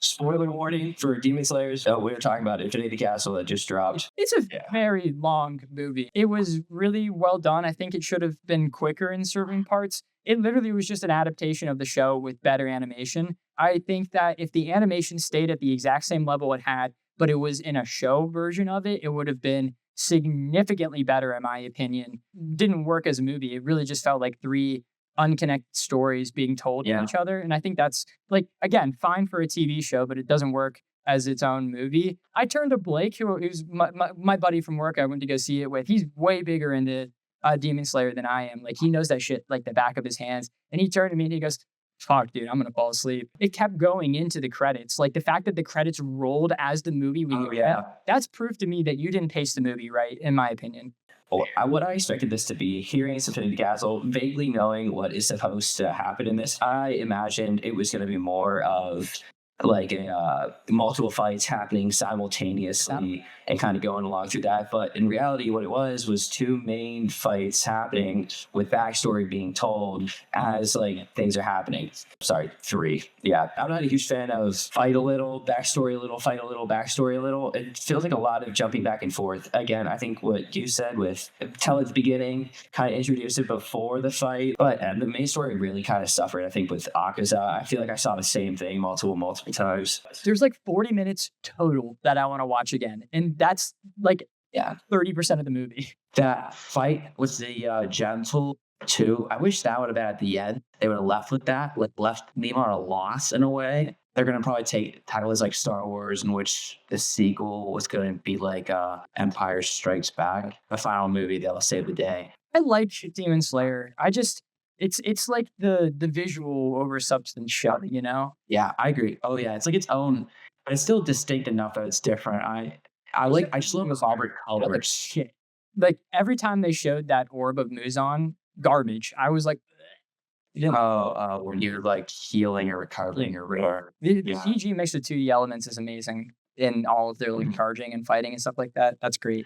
spoiler warning for Demon Slayers. We were talking about Infinity Castle that just dropped. It's a Yeah. very long movie. It was really well done. I think it should have been quicker in certain parts. It literally was just an adaptation of the show with better animation. I think that if the animation stayed at the exact same level it had, but it was in a show version of it, it would have been significantly better, in my opinion. Didn't work as a movie. It really just felt like three unconnected stories being told to Yeah. each other. And I think that's, like, again, fine for a TV show, but it doesn't work as its own movie. I turned to Blake, who's my buddy from work I went to go see it with. He's way bigger into Demon Slayer than I am. Like, he knows that shit like the back of his hands. And he turned to me and he goes, fuck, dude, I'm gonna fall asleep. It kept going into the credits. Like, the fact that the credits rolled as the movie that's proof to me that you didn't pace the movie right, in my opinion. Well, what I expected this to be, hearing it's Infinity Castle, vaguely knowing what is supposed to happen in this, I imagined it was going to be more of like multiple fights happening simultaneously and kind of going along through that. But in reality, what it was two main fights happening with backstory being told as like things are happening. Sorry, three. Yeah, I'm not a huge fan of fight a little, backstory a little, fight a little, backstory a little. It feels like a lot of jumping back and forth. Again, I think what you said with tell at the beginning, kind of introduce it before the fight, but the main story really kind of suffered. I think with Akaza, I feel like I saw the same thing multiple times. There's like 40 minutes total that I want to watch again. And that's like 30% of the movie. That fight with the gentle too. I wish that would have been at the end. They would have left with that, like left Nemo at a loss in a way. They're gonna probably title as like Star Wars, in which the sequel was gonna be like Empire Strikes Back. The final movie that'll save the day. I like Demon Slayer. It's like the visual over substance show, you know? Yeah, I agree. Oh yeah, it's like its own, but it's still distinct enough that it's different. I just love the vibrant colors. Shit. Like, every time they showed that orb of Muzan, garbage. I was like, when you're like healing or recovering or whatever. the CG mix of 2D elements is amazing in all of their like charging and fighting and stuff like that. That's great.